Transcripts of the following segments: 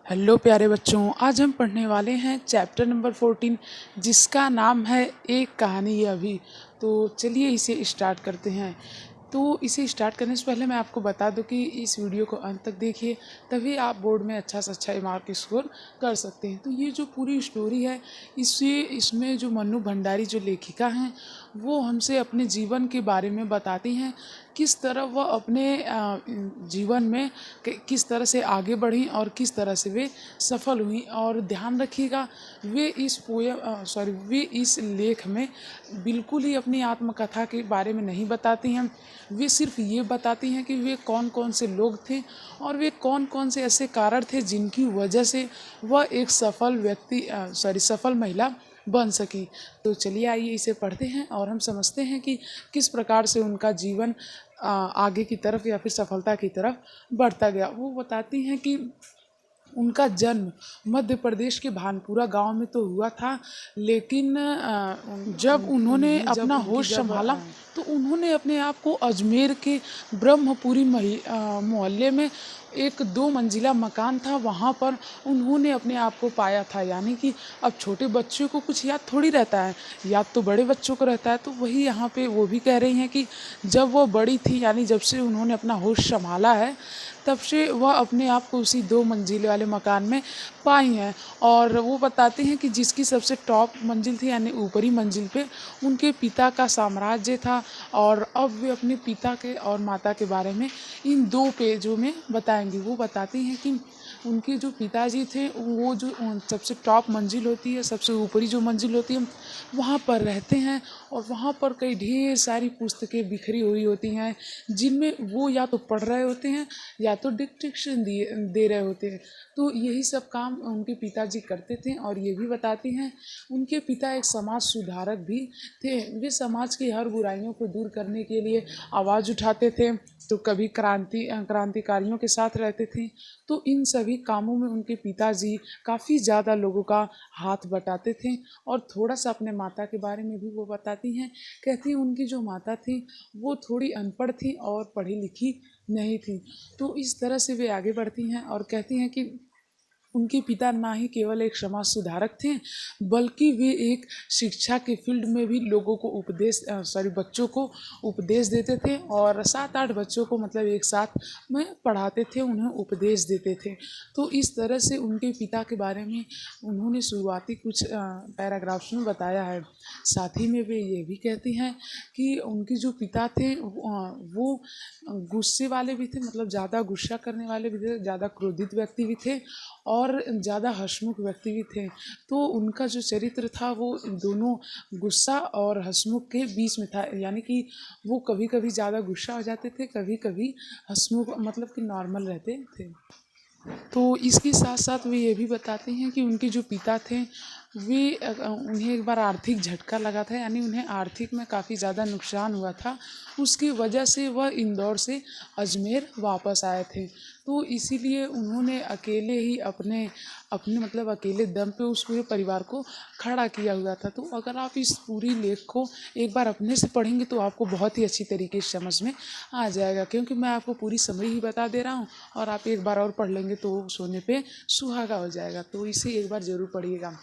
Hello प्यारे बच्चों, आज हम पढ़ने वाले हैं चैप्टर नंबर 14 जिसका नाम है एक कहानी ये अभी। तो चलिए इसे स्टार्ट करते हैं। तो इसे स्टार्ट करने से पहले मैं आपको बता दूं कि इस वीडियो को अंत तक देखिए, तभी आप बोर्ड में अच्छा से अच्छा मार्क स्कोर कर सकते हैं। तो ये जो पूरी स्टोरी है इसमें जो मन्नू भंडारी जो लेखिका हैं वो हमसे अपने जीवन के बारे में बताती हैं, किस तरह वह अपने जीवन में किस तरह से आगे बढ़ी और किस तरह से वे सफल हुई। और ध्यान रखिएगा, वे इस लेख में बिल्कुल ही अपनी आत्मकथा के बारे में नहीं बताती हैं। वे सिर्फ ये बताती हैं कि वे कौन कौन से लोग थे और वे कौन कौन से ऐसे कारण थे जिनकी वजह से वह एक सफल महिला बन सकी। तो चलिए आइए इसे पढ़ते हैं और हम समझते हैं कि किस प्रकार से उनका जीवन आगे की तरफ या फिर सफलता की तरफ बढ़ता गया। वो बताती हैं कि उनका जन्म मध्य प्रदेश के भानपुरा गांव में तो हुआ था, लेकिन जब उन्होंने अपना होश संभाला तो उन्होंने अपने आप को अजमेर के ब्रह्मपुरी मोहल्ले में एक 2 मंजिला मकान था, वहाँ पर उन्होंने अपने आप को पाया था। यानी कि अब छोटे बच्चों को कुछ याद थोड़ी रहता है, याद तो बड़े बच्चों को रहता है। तो वही यहाँ पे वो भी कह रही हैं कि जब वो बड़ी थी, यानी जब से उन्होंने अपना होश संभाला है, तब से वह अपने आप को उसी 2 मंजिले वाले मकान में पाई हैं। और वो बताते हैं कि जिसकी सबसे टॉप मंजिल थी, यानी ऊपरी मंजिल पे उनके पिता का साम्राज्य था। और अब वे अपने पिता के और माता के बारे में इन 2 पेजों में बताएंगी। वो बताती हैं कि उनके जो पिताजी थे वो जो सबसे टॉप मंजिल होती है, सबसे ऊपरी जो मंजिल होती है, वहाँ पर रहते हैं। और वहाँ पर कई ढेर सारी पुस्तकें बिखरी हुई होती हैं, जिनमें वो या तो पढ़ रहे होते हैं या तो डिक्टेशन दे रहे होते हैं। तो यही सब काम उनके पिताजी करते थे। और ये भी बताती हैं उनके पिता एक समाज सुधारक भी थे। वे समाज की हर बुराइयों को दूर करने के लिए आवाज़ उठाते थे, तो कभी क्रांतिकारियों के साथ रहते थे। तो इन सभी कामों में उनके पिताजी काफ़ी ज़्यादा लोगों का हाथ बटाते थे। और थोड़ा सा अपने माता के बारे में भी वो बताती हैं। कहती हैं उनकी जो माता थी वो थोड़ी अनपढ़ थी और पढ़ी लिखी नहीं थी। तो इस तरह से वे आगे बढ़ती हैं और कहती हैं कि उनके पिता ना ही केवल एक समाज सुधारक थे, बल्कि वे एक शिक्षा के फील्ड में भी लोगों को बच्चों को उपदेश देते थे। और 7-8 बच्चों को मतलब एक साथ में पढ़ाते थे, उन्हें उपदेश देते थे। तो इस तरह से उनके पिता के बारे में उन्होंने शुरुआती कुछ पैराग्राफ्स में बताया है। साथ ही में वे ये भी कहती हैं कि उनके जो पिता थे वो गुस्से वाले भी थे, मतलब ज़्यादा गुस्सा करने वाले भी थे, ज़्यादा क्रोधित व्यक्ति भी थे और ज़्यादा हंसमुख व्यक्ति भी थे। तो उनका जो चरित्र था वो दोनों गुस्सा और हंसमुख के बीच में था। यानी कि वो कभी कभी ज़्यादा गुस्सा हो जाते थे, कभी कभी हंसमुख, मतलब कि नॉर्मल रहते थे। तो इसके साथ साथ वे ये भी बताते हैं कि उनके जो पिता थे उन्हें एक बार आर्थिक झटका लगा था, यानी उन्हें आर्थिक में काफ़ी ज़्यादा नुकसान हुआ था। उसकी वजह से वह इंदौर से अजमेर वापस आए थे। तो इसीलिए उन्होंने अकेले ही अपने अपने मतलब अकेले दम पे उस पूरे परिवार को खड़ा किया हुआ था। तो अगर आप इस पूरी लेख को एक बार अपने से पढ़ेंगे तो आपको बहुत ही अच्छी तरीके से समझ में आ जाएगा, क्योंकि मैं आपको पूरी समरी ही बता दे रहा हूँ और आप एक बार और पढ़ लेंगे तो सोने पे सुहागा हो जाएगा। तो इसे एक बार ज़रूर पढ़िएगा।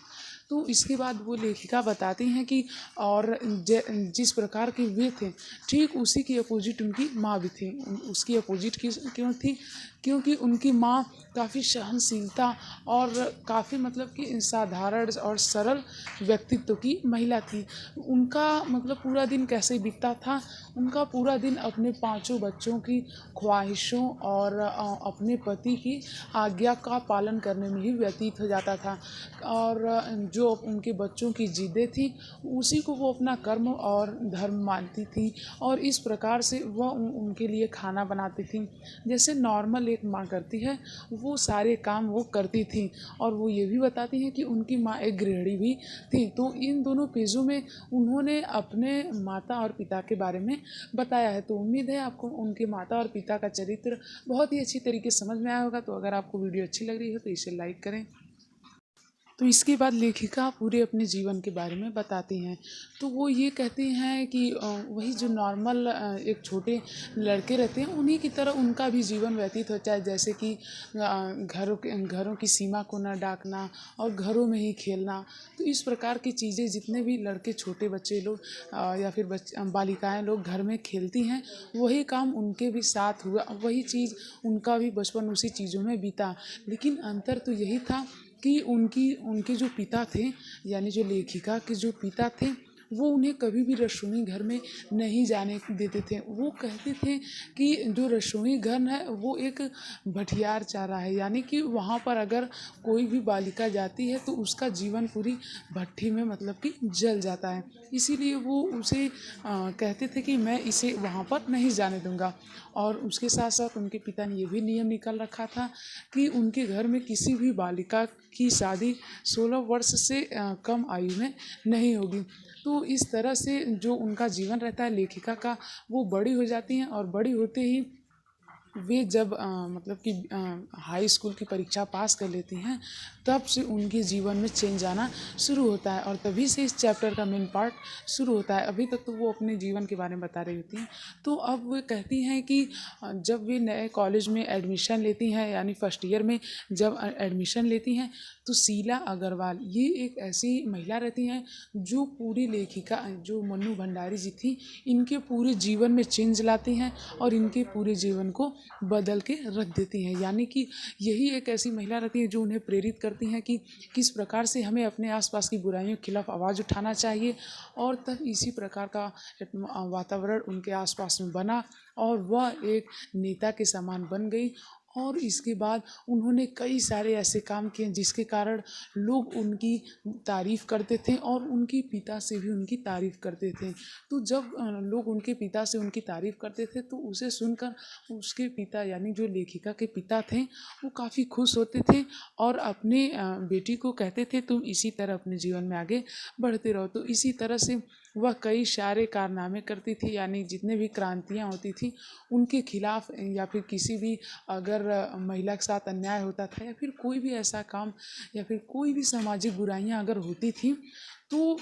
तो इसके बाद वो लेखिका बताती हैं कि और जिस प्रकार के वे थे, ठीक उसी की अपोजिट उनकी माँ भी थी। उसकी अपोजिट क्यों थी? क्योंकि उनकी माँ काफ़ी सहनशीलता और काफ़ी मतलब कि साधारण और सरल व्यक्तित्व की महिला थी। उनका मतलब पूरा दिन कैसे बीतता था? उनका पूरा दिन अपने 5 बच्चों की ख्वाहिशों और अपने पति की आज्ञा का पालन करने में ही व्यतीत हो जाता था। और जो उनके बच्चों की जिद्दें थी उसी को वो अपना कर्म और धर्म मानती थी। और इस प्रकार से वह उनके लिए खाना बनाती थी, जैसे नॉर्मल एक माँ करती है वो सारे काम वो करती थी। और वो ये भी बताती हैं कि उनकी माँ एक गृहिणी भी थी। तो इन दोनों पेजों में उन्होंने अपने माता और पिता के बारे में बताया है। तो उम्मीद है आपको उनके माता और पिता का चरित्र बहुत ही अच्छी तरीके से समझ में आया होगा। तो अगर आपको वीडियो अच्छी लग रही हो तो इसे लाइक करें। तो इसके बाद लेखिका पूरे अपने जीवन के बारे में बताती हैं। तो वो ये कहती हैं कि वही जो नॉर्मल एक छोटे लड़के रहते हैं उन्हीं की तरह उनका भी जीवन व्यतीत होता है, जैसे कि घरों की सीमा को न डाकना और घरों में ही खेलना। तो इस प्रकार की चीज़ें जितने भी लड़के छोटे बच्चे लोग या फिर बालिकाएं लोग घर में खेलती हैं, वही काम उनके भी साथ हुआ, वही चीज़ उनका भी बचपन उसी चीज़ों में बीता। लेकिन अंतर तो यही था कि उनके जो पिता थे, यानी जो लेखिका के जो पिता थे, वो उन्हें कभी भी रसोई घर में नहीं जाने देते थे। वो कहते थे कि जो रसोई घर है वो एक भटियार चारा है, यानी कि वहाँ पर अगर कोई भी बालिका जाती है तो उसका जीवन पूरी भट्ठी में मतलब कि जल जाता है। इसीलिए वो उसे कहते थे कि मैं इसे वहाँ पर नहीं जाने दूँगा। और उसके साथ साथ उनके पिता ने ये भी नियम निकाल रखा था कि उनके घर में किसी भी बालिका की शादी 16 वर्ष से कम आयु में नहीं होगी। तो इस तरह से जो उनका जीवन रहता है लेखिका का, वो बड़ी हो जाती हैं और बड़ी होते ही वे जब मतलब कि हाई स्कूल की परीक्षा पास कर लेती हैं, तब से उनके जीवन में चेंज आना शुरू होता है और तभी से इस चैप्टर का मेन पार्ट शुरू होता है। अभी तक तो वो अपने जीवन के बारे में बता रही होती हैं। तो अब वो कहती हैं कि जब वे नए कॉलेज में एडमिशन लेती हैं, यानी फर्स्ट ईयर में जब एडमिशन लेती हैं, तो शीला अग्रवाल ये एक ऐसी महिला रहती हैं जो पूरी लेखिका जो मन्नू भंडारी जी थी, इनके पूरे जीवन में चेंज लाती हैं और इनके पूरे जीवन को बदल के रख देती हैं। यानी कि यही एक ऐसी महिला रहती है जो उन्हें प्रेरित करती हैं कि किस प्रकार से हमें अपने आसपास की बुराइयों के खिलाफ आवाज़ उठाना चाहिए। और तब इसी प्रकार का वातावरण उनके आसपास में बना और वह एक नेता के समान बन गई। और इसके बाद उन्होंने कई सारे ऐसे काम किए जिसके कारण लोग उनकी तारीफ़ करते थे और उनके पिता से भी उनकी तारीफ़ करते थे। तो जब लोग उनके पिता से उनकी तारीफ़ करते थे तो उसे सुनकर उसके पिता, यानी जो लेखिका के पिता थे, वो काफ़ी खुश होते थे और अपने बेटी को कहते थे तुम इसी तरह अपने जीवन में आगे बढ़ते रहो। तो इसी तरह से वह कई सारे कारनामे करती थी, यानी जितने भी क्रांतियाँ होती थी उनके खिलाफ, या फिर किसी भी अगर महिला के साथ अन्याय होता था या फिर कोई भी ऐसा काम या फिर कोई भी सामाजिक बुराइयां अगर होती थी, तो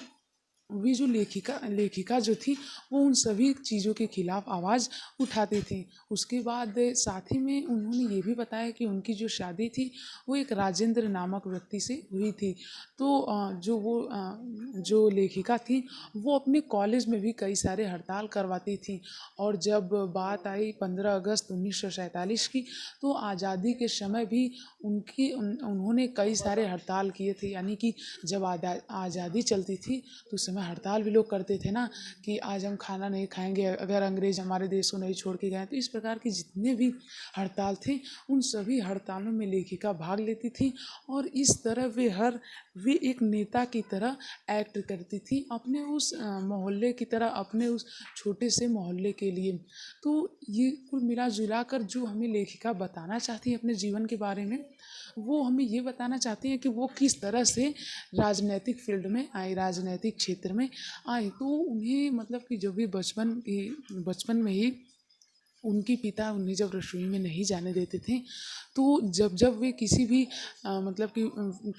वे जो लेखिका जो थी वो उन सभी चीज़ों के खिलाफ आवाज़ उठाती थी। उसके बाद साथ ही में उन्होंने ये भी बताया कि उनकी जो शादी थी वो एक राजेंद्र नामक व्यक्ति से हुई थी। तो जो लेखिका थी वो अपने कॉलेज में भी कई सारे हड़ताल करवाती थी। और जब बात आई 15 अगस्त 1947 की, तो आज़ादी के समय भी उन्होंने कई सारे हड़ताल किए थे। यानी कि जब आज़ादी चलती थी तो उस समय हड़ताल भी लोग करते थे ना, कि आज हम खाना नहीं खाएंगे अगर अंग्रेज हमारे देश को नहीं छोड़ के गए। तो इस प्रकार की जितने भी हड़ताल थे उन सभी हड़तालों में लेखिका भाग लेती थी और इस तरह वे एक नेता की तरह एक्ट करती थी अपने उस मोहल्ले की तरह, अपने उस छोटे से मोहल्ले के लिए। तो ये कुल मिला जुला कर जो हमें लेखिका बताना चाहती है अपने जीवन के बारे में, वो हमें ये बताना चाहती हैं कि वो किस तरह से राजनीतिक फील्ड में आए, राजनीतिक क्षेत्र में आए। तो उन्हें मतलब कि जो भी बचपन में ही उनके पिता उन्हें जब रसोई में नहीं जाने देते थे, तो जब जब वे किसी भी मतलब कि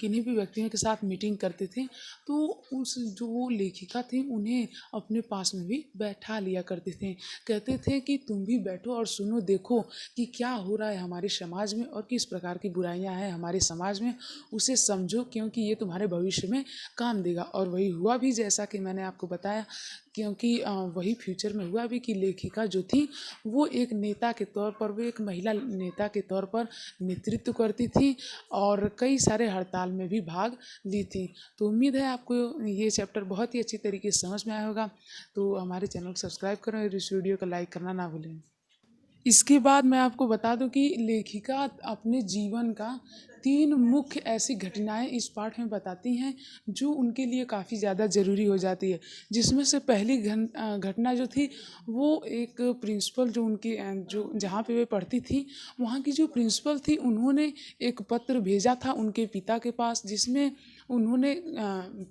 किन्हीं भी व्यक्तियों के साथ मीटिंग करते थे, तो उस जो वो लेखिका थी उन्हें अपने पास में भी बैठा लिया करते थे। कहते थे कि तुम भी बैठो और सुनो, देखो कि क्या हो रहा है हमारे समाज में और किस प्रकार की बुराइयां हैं हमारे समाज में, उसे समझो क्योंकि ये तुम्हारे भविष्य में काम देगा। और वही हुआ भी, जैसा कि मैंने आपको बताया, क्योंकि वही फ्यूचर में हुआ भी कि लेखिका जो थी वो एक नेता के तौर पर, वो एक महिला नेता के तौर पर नेतृत्व करती थी और कई सारे हड़ताल में भी भाग ली थी। तो उम्मीद है आपको ये चैप्टर बहुत ही अच्छी तरीके से समझ में आया होगा। तो हमारे चैनल को सब्सक्राइब करें और इस वीडियो को लाइक करना ना भूलें। इसके बाद मैं आपको बता दूं कि लेखिका अपने जीवन का 3 मुख्य ऐसी घटनाएं इस पाठ में बताती हैं जो उनके लिए काफ़ी ज़्यादा ज़रूरी हो जाती है। जिसमें से पहली घटना जो थी वो एक प्रिंसिपल जो उनकी जो जहाँ पे वे पढ़ती थी, वहाँ की जो प्रिंसिपल थी, उन्होंने एक पत्र भेजा था उनके पिता के पास, जिसमें उन्होंने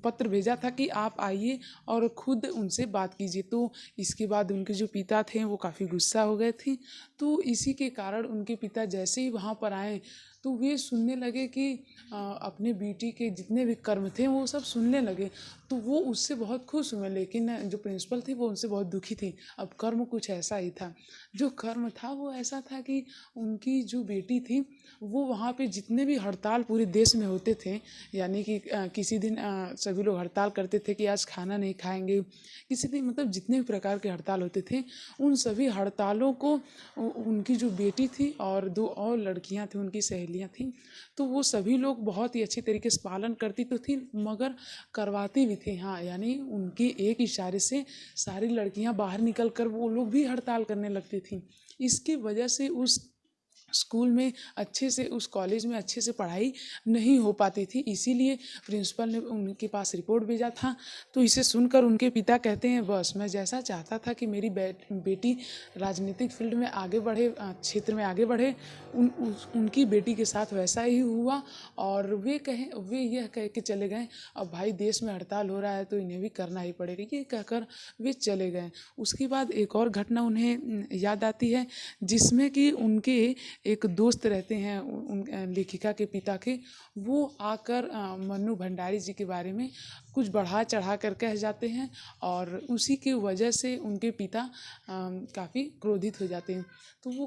पत्र भेजा था कि आप आइए और खुद उनसे बात कीजिए। तो इसके बाद उनके जो पिता थे वो काफ़ी गुस्सा हो गए थे। तो इसी के कारण उनके पिता जैसे ही वहाँ पर आए तो वे सुनने लगे कि अपने बेटी के जितने भी कर्म थे वो सब सुनने लगे। तो वो उससे बहुत खुश हुए, लेकिन जो प्रिंसिपल थी वो उनसे बहुत दुखी थी। अब कर्म कुछ ऐसा ही था, जो कर्म था वो ऐसा था कि उनकी जो बेटी थी वो वहाँ पे जितने भी हड़ताल पूरे देश में होते थे, यानी कि किसी दिन सभी लोग हड़ताल करते थे कि आज खाना नहीं खाएंगे, किसी दिन मतलब जितने भी प्रकार के हड़ताल होते थे, उन सभी हड़तालों को उनकी जो बेटी थी और दो और लड़कियां थी, उनकी सहेलियां थी, तो वो सभी लोग बहुत ही अच्छी तरीके से पालन करती तो थी, मगर करवाती भी थी। हाँ, यानी उनके एक इशारे से सारी लड़कियां बाहर निकल कर वो लोग भी हड़ताल करने लगती थी। इसकी वजह से उस स्कूल में अच्छे से, उस कॉलेज में अच्छे से पढ़ाई नहीं हो पाती थी। इसीलिए प्रिंसिपल ने उनके पास रिपोर्ट भेजा था। तो इसे सुनकर उनके पिता कहते हैं, बस मैं जैसा चाहता था कि मेरी बेटी राजनीतिक फील्ड में आगे बढ़े, क्षेत्र में आगे बढ़े, उनकी बेटी के साथ वैसा ही हुआ। और वे यह कह के चले गए, अब भाई देश में हड़ताल हो रहा है तो इन्हें भी करना ही पड़ेगा, ये कहकर वे चले गए। उसके बाद एक और घटना उन्हें याद आती है, जिसमें कि उनके एक दोस्त रहते हैं उन लेखिका के पिता के, वो आकर मन्नू भंडारी जी के बारे में कुछ बढ़ा चढ़ा कर कह जाते हैं, और उसी की वजह से उनके पिता काफ़ी क्रोधित हो जाते हैं। तो वो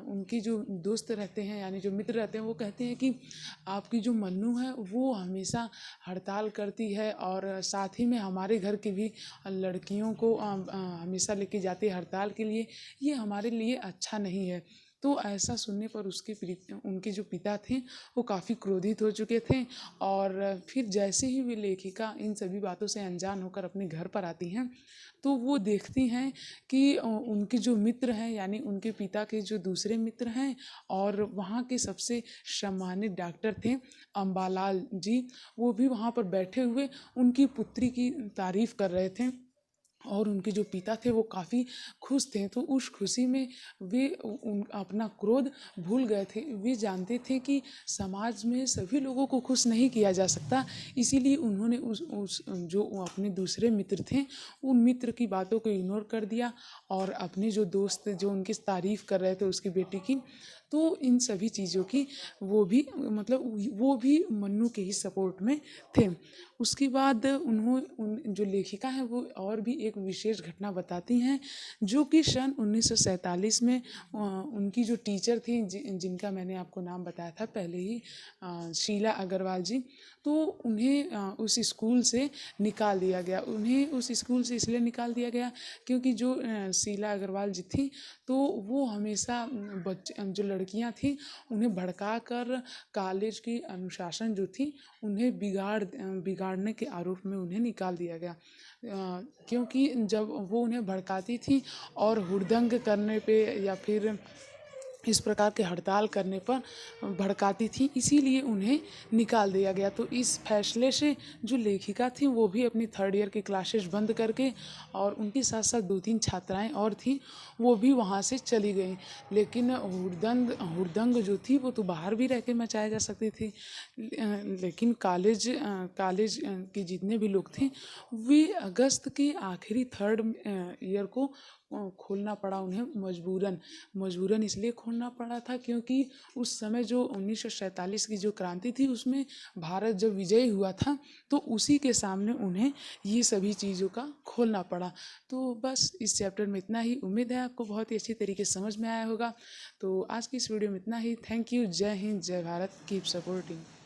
उनकी जो दोस्त रहते हैं, यानी जो मित्र रहते हैं, वो कहते हैं कि आपकी जो मन्नू है वो हमेशा हड़ताल करती है, और साथ ही में हमारे घर की भी लड़कियों को हमेशा लेके जाती है हड़ताल के लिए, ये हमारे लिए अच्छा नहीं है। तो ऐसा सुनने पर उनके जो पिता थे वो काफ़ी क्रोधित हो चुके थे। और फिर जैसे ही वे लेखिका इन सभी बातों से अनजान होकर अपने घर पर आती हैं, तो वो देखती हैं कि उनके जो मित्र हैं, यानी उनके पिता के जो दूसरे मित्र हैं और वहाँ के सबसे सम्मानित डॉक्टर थे अम्बालाल जी, वो भी वहाँ पर बैठे हुए उनकी पुत्री की तारीफ कर रहे थे। और उनके जो पिता थे वो काफ़ी खुश थे। तो उस खुशी में वे अपना क्रोध भूल गए थे। वे जानते थे कि समाज में सभी लोगों को खुश नहीं किया जा सकता, इसीलिए उन्होंने उस जो अपने दूसरे मित्र थे, उन मित्र की बातों को इग्नोर कर दिया, और अपने जो दोस्त जो उनकी तारीफ कर रहे थे उसकी बेटी की, तो इन सभी चीज़ों की वो भी मन्नू के ही सपोर्ट में थे। उसके बाद उन जो लेखिका है वो और भी एक विशेष घटना बताती हैं, जो कि सन 1947 में उनकी जो टीचर थी, जिनका मैंने आपको नाम बताया था पहले ही, शीला अग्रवाल जी, तो उन्हें उस स्कूल से निकाल दिया गया। उन्हें उस स्कूल से इसलिए निकाल दिया गया क्योंकि जो शीला अग्रवाल जी थी, तो वो हमेशा जो लड़कियां थी उन्हें भड़का कर कॉलेज की अनुशासन जो थी उन्हें बिगाड़ने के आरोप में उन्हें निकाल दिया गया। क्योंकि जब वो उन्हें भड़काती थी और हुड़दंग करने पे या फिर इस प्रकार के हड़ताल करने पर भड़काती थी, इसीलिए उन्हें निकाल दिया गया। तो इस फैसले से जो लेखिका थी वो भी अपनी थर्ड ईयर की क्लासेस बंद करके, और उनके साथ साथ 2-3 छात्राएं और थीं, वो भी वहाँ से चली गईं। लेकिन हुड़दंग जो थी वो तो बाहर भी रह के मचाया जा सकती थी, लेकिन कॉलेज के जितने भी लोग थे, वे अगस्त के आखिरी थर्ड ईयर को खोलना पड़ा उन्हें मजबूरन इसलिए खोलना पड़ा था क्योंकि उस समय जो 1947 की जो क्रांति थी उसमें भारत जब विजयी हुआ था, तो उसी के सामने उन्हें ये सभी चीज़ों का खोलना पड़ा। तो बस इस चैप्टर में इतना ही। उम्मीद है आपको बहुत ही अच्छी तरीके से समझ में आया होगा। तो आज की इस वीडियो में इतना ही। Thank you. जय हिंद, जय भारत। Keep supporting.